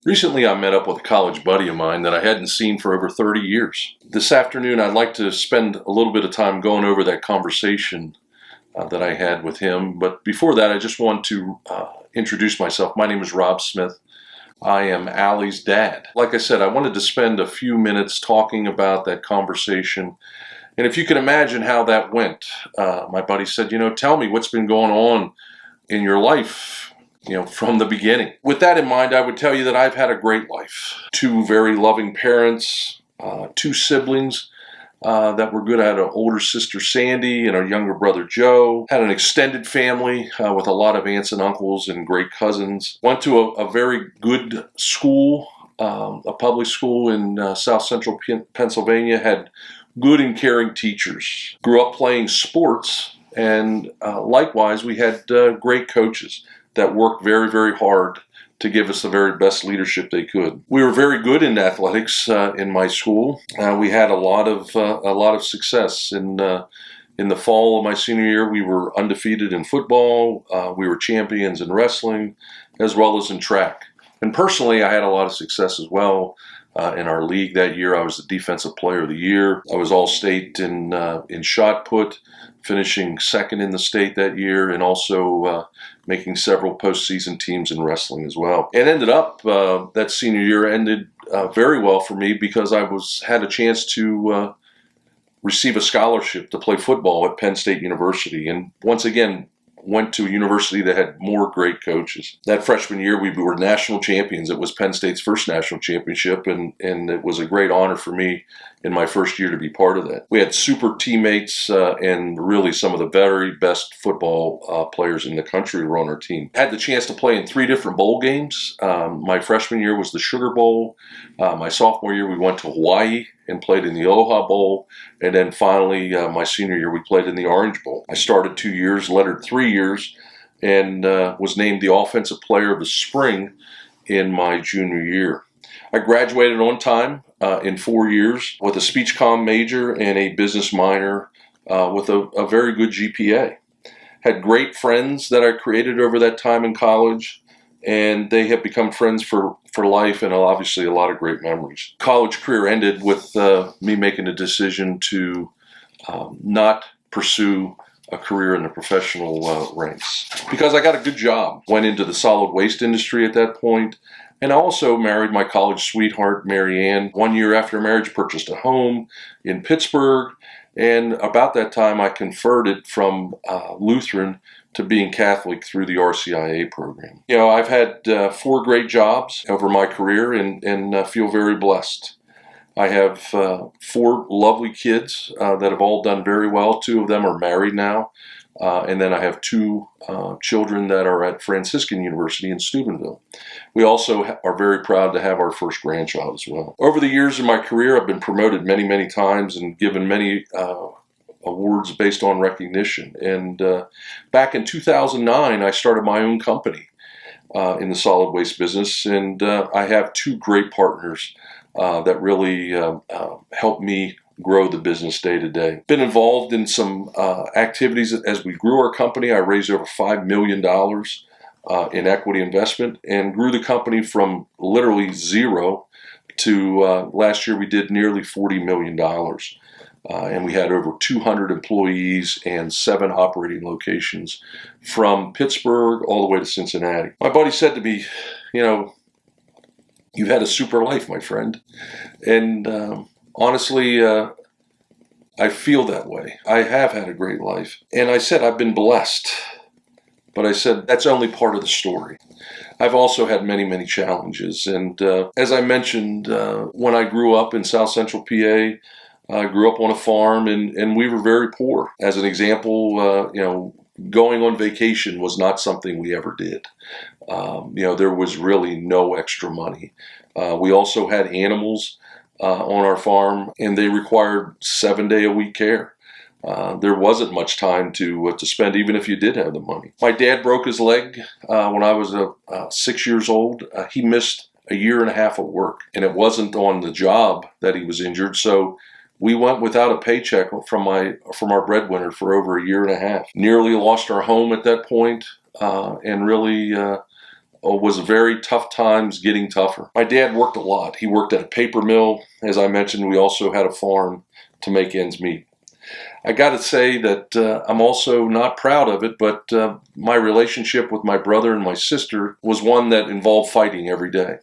Recently, I met up with a college buddy of mine that I hadn't seen for over 30 years. This afternoon, I'd like to spend a little bit of time going over that conversation that I had with him. But before that, I just want to introduce myself. My name is Rob Smith. I am Allie's dad. Like I said, I wanted to spend a few minutes talking about that conversation. And if you can imagine how that went, my buddy said, tell me what's been going on in your life, from the beginning. With that in mind, I would tell you that I've had a great life. Two very loving parents, two siblings that were good. I had an older sister, Sandy, and a younger brother, Joe. Had an extended family with a lot of aunts and uncles and great cousins. Went to a very good school, a public school in South Central Pennsylvania. Had good and caring teachers. Grew up playing sports, and likewise, we had great coaches that worked very, very hard to give us the very best leadership they could. We were very good in athletics in my school. We had a lot of success. In the fall of my senior year, we were undefeated in football. We were champions in wrestling, as well as in track. And personally, I had a lot of success as well. In our league that year, I was the defensive player of the year. I was all-state in shot put, finishing second in the state that year, and also making several postseason teams in wrestling as well. And ended up, that senior year ended very well for me because I had a chance to receive a scholarship to play football at Penn State University. And once again, went to a university that had more great coaches. That freshman year, we were national champions. It was Penn State's first national championship, and it was a great honor for me in my first year to be part of that. We had super teammates and really some of the very best football players in the country were on our team. Had the chance to play in 3 different bowl games. My freshman year was the Sugar Bowl. My sophomore year, we went to Hawaii and played in the Aloha Bowl. And then finally, my senior year, we played in the Orange Bowl. I started 2 years, lettered 3 years, and was named the Offensive Player of the Spring in my junior year. I graduated on time in 4 years with a speech comm major and a business minor with a very good GPA. Had great friends that I created over that time in college, and they have become friends for life, and obviously a lot of great memories. College career ended with me making a decision to not pursue a career in the professional ranks because I got a good job. Went into the solid waste industry at that point, and I also married my college sweetheart, Mary Ann. 1 year after marriage, purchased a home in Pittsburgh, and about that time I converted from Lutheran to being Catholic through the RCIA program. I've had 4 great jobs over my career and feel very blessed. I have 4 lovely kids that have all done very well. 2 of them are married now. And then I have 2 children that are at Franciscan University in Steubenville. We also are very proud to have our first grandchild as well. Over the years of my career, I've been promoted many, many times and given many awards based on recognition. And back in 2009, I started my own company in the solid waste business, and I have 2 great partners that really help me grow the business day to day. Been involved in some activities as we grew our company. I raised over $5 million in equity investment and grew the company from literally zero to last year we did nearly $40 million. And we had over 200 employees and 7 operating locations from Pittsburgh all the way to Cincinnati. My buddy said to me, you've had a super life, my friend. And honestly, I feel that way. I have had a great life. And I said, I've been blessed. But I said, that's only part of the story. I've also had many, many challenges. And as I mentioned, when I grew up in South Central PA, I grew up on a farm, and we were very poor. As an example, going on vacation was not something we ever did. There was really no extra money. We also had animals on our farm, and they required 7-day-a-week care. There wasn't much time to spend, even if you did have the money. My dad broke his leg when I was 6 years old. He missed a year and a half of work, and it wasn't on the job that he was injured. So we went without a paycheck from our breadwinner for over a year and a half. Nearly lost our home at that point, and really was very tough times getting tougher. My dad worked a lot. He worked at a paper mill. As I mentioned, we also had a farm to make ends meet. I got to say that I'm also not proud of it, but my relationship with my brother and my sister was one that involved fighting every day.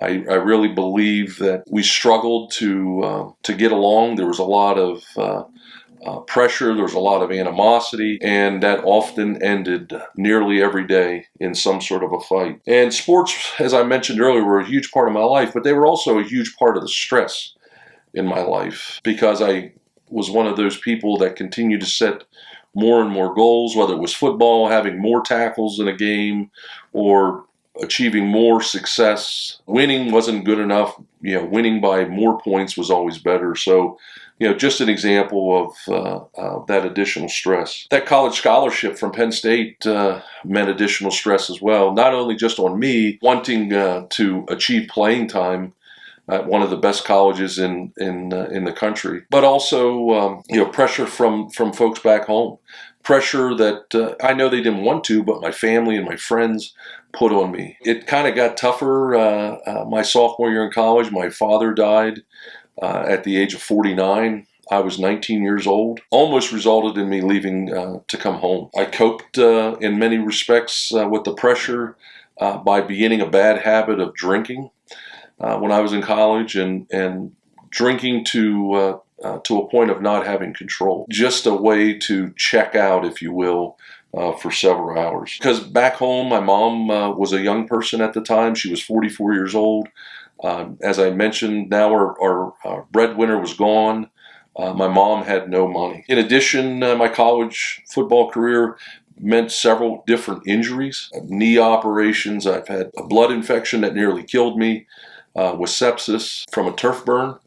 I really believe that we struggled to get along. There was a lot of pressure, there was a lot of animosity, and that often ended nearly every day in some sort of a fight. And sports, as I mentioned earlier, were a huge part of my life, but they were also a huge part of the stress in my life, because I was one of those people that continued to set more and more goals, whether it was football, having more tackles in a game, or achieving more success. Winning wasn't good enough. Winning by more points was always better. So, just an example of that additional stress. That college scholarship from Penn State meant additional stress as well, not only just on me wanting to achieve playing time at one of the best colleges in the country, but also pressure from folks back home. Pressure that I know they didn't want to, but my family and my friends put on me. It kind of got tougher my sophomore year in college. My father died at the age of 49. I was 19 years old. Almost resulted in me leaving to come home. I coped in many respects with the pressure by beginning a bad habit of drinking when I was in college, and drinking to a point of not having control. Just a way to check out, if you will, for several hours. Because back home, my mom was a young person at the time. She was 44 years old. As I mentioned, now our breadwinner was gone. My mom had no money. In addition, my college football career meant several different injuries, knee operations. I've had a blood infection that nearly killed me, with sepsis from a turf burn,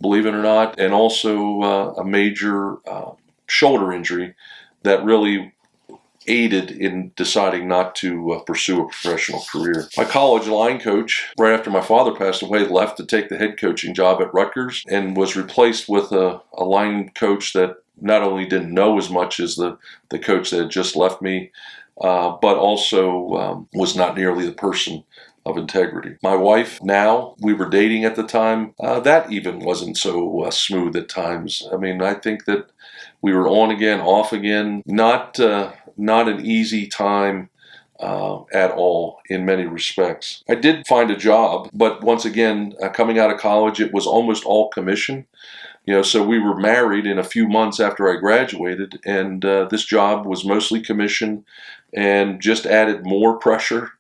believe it or not, and also a major shoulder injury that really aided in deciding not to pursue a professional career. My college line coach, right after my father passed away, left to take the head coaching job at Rutgers, and was replaced with a line coach that not only didn't know as much as the coach that had just left me, but also was not nearly the person of integrity. My wife, now, we were dating at the time, that even wasn't so smooth at times. I mean, I think that we were on again, off again, not an easy time at all in many respects. I did find a job, but once again, coming out of college, it was almost all commission. So we were married in a few months after I graduated, and this job was mostly commission and just added more pressure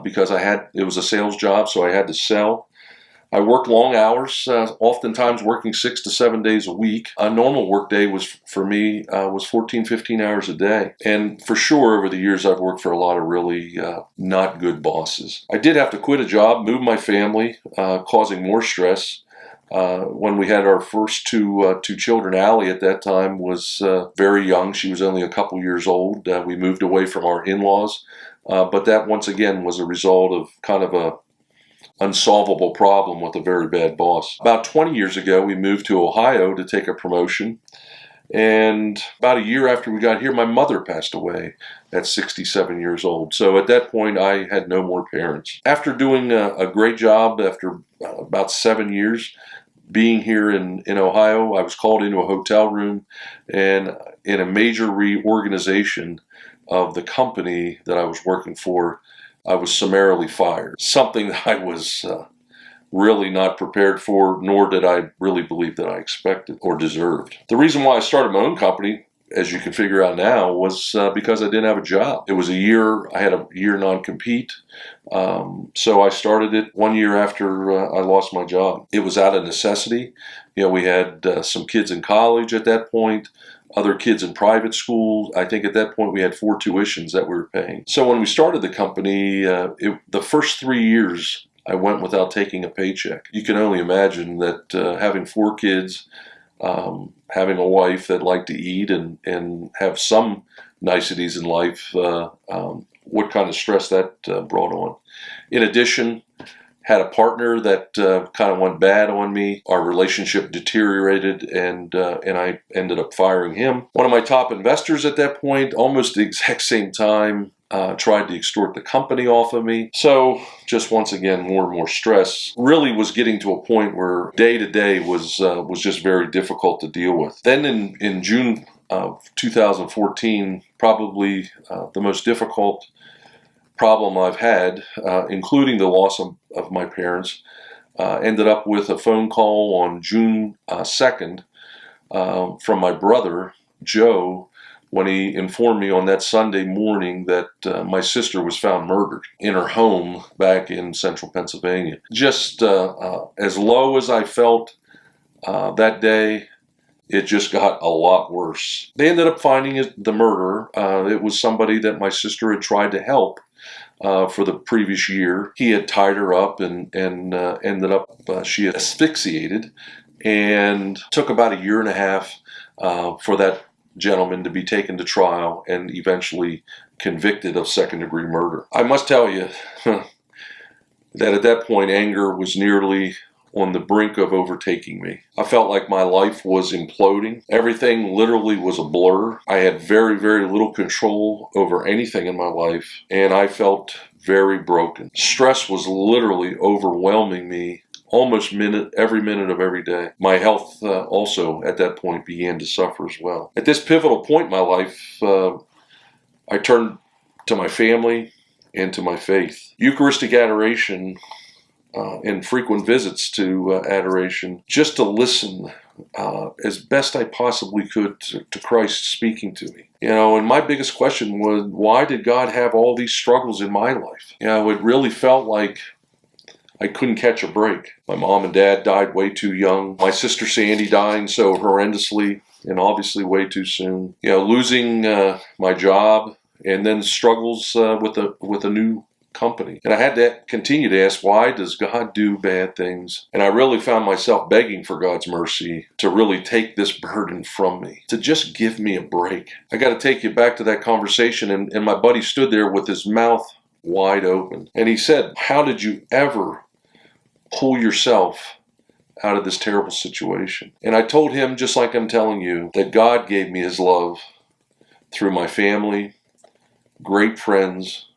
because it was a sales job, so I had to sell. I worked long hours, oftentimes working 6 to 7 days a week. A normal work day for me was 14, 15 hours a day. And for sure, over the years, I've worked for a lot of really not good bosses. I did have to quit a job, move my family, causing more stress. When we had our first two children, Allie at that time was very young. She was only a couple years old. We moved away from our in-laws. But that, once again, was a result of kind of a unsolvable problem with a very bad boss. About 20 years ago, we moved to Ohio to take a promotion. And about a year after we got here, my mother passed away at 67 years old. So at that point, I had no more parents. After doing a great job, after about 7 years being here in Ohio, I was called into a hotel room, and in a major reorganization of the company that I was working for, I was summarily fired. Something that I was really not prepared for, nor did I really believe that I expected or deserved. The reason why I started my own company, as you can figure out now, was because I didn't have a job. It was I had a year non-compete. So I started it 1 year after I lost my job. It was out of necessity. We had some kids in college at that point, other kids in private school. I think at that point we had 4 tuitions that we were paying. So when we started the company, the first 3 years I went without taking a paycheck. You can only imagine that having 4 kids, having a wife that liked to eat and have some niceties in life, what kind of stress that brought on. In addition, had a partner that kind of went bad on me. Our relationship deteriorated, and I ended up firing him. One of my top investors at that point, almost the exact same time, tried to extort the company off of me. So just once again, more and more stress. Really was getting to a point where day to day was just very difficult to deal with. Then in June of 2014, probably the most difficult problem I've had, including the loss of my parents, ended up with a phone call on June 2nd from my brother, Joe, when he informed me on that Sunday morning that my sister was found murdered in her home back in central Pennsylvania. Just as low as I felt that day, it just got a lot worse. They ended up finding the murderer. It was somebody that my sister had tried to help for the previous year. He had tied her up and ended up, she had asphyxiated, and took about a year and a half for that gentleman to be taken to trial and eventually convicted of second-degree murder. I must tell you that at that point, anger was nearly on the brink of overtaking me. I felt like my life was imploding. Everything literally was a blur. I had very, very little control over anything in my life, and I felt very broken. Stress was literally overwhelming me almost every minute of every day. My health also at that point began to suffer as well. At this pivotal point in my life, I turned to my family and to my faith. Eucharistic adoration and frequent visits to adoration, just to listen as best I possibly could to Christ speaking to me. And my biggest question was, why did God have all these struggles in my life? It really felt like I couldn't catch a break. My mom and dad died way too young. My sister Sandy dying so horrendously and obviously way too soon. Losing my job, and then struggles with a new company. And I had to continue to ask, why does God do bad things? And I really found myself begging for God's mercy to really take this burden from me, to just give me a break. I got to take you back to that conversation, and my buddy stood there with his mouth wide open. And he said, how did you ever pull yourself out of this terrible situation? And I told him, just like I'm telling you, that God gave me his love through my family, great friends,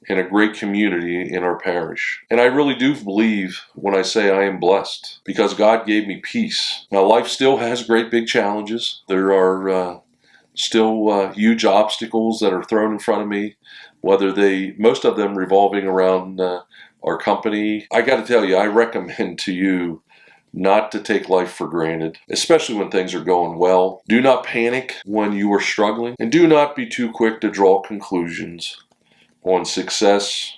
and a great community in our parish. And I really do believe when I say I am blessed, because God gave me peace. Now, life still has great big challenges. There are still huge obstacles that are thrown in front of me, most of them revolving around our company. I got to tell you, I recommend to you not to take life for granted, especially when things are going well. Do not panic when you are struggling, and do not be too quick to draw conclusions on success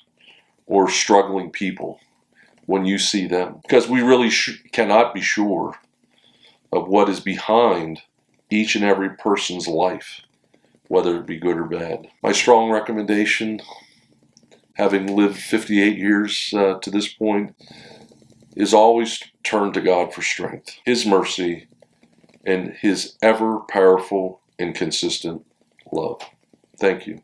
or struggling people when you see them, because we really cannot be sure of what is behind each and every person's life, whether it be good or bad. My strong recommendation, having lived 58 years to this point, is always turn to God for strength, his mercy, and his ever powerful and consistent love. Thank you.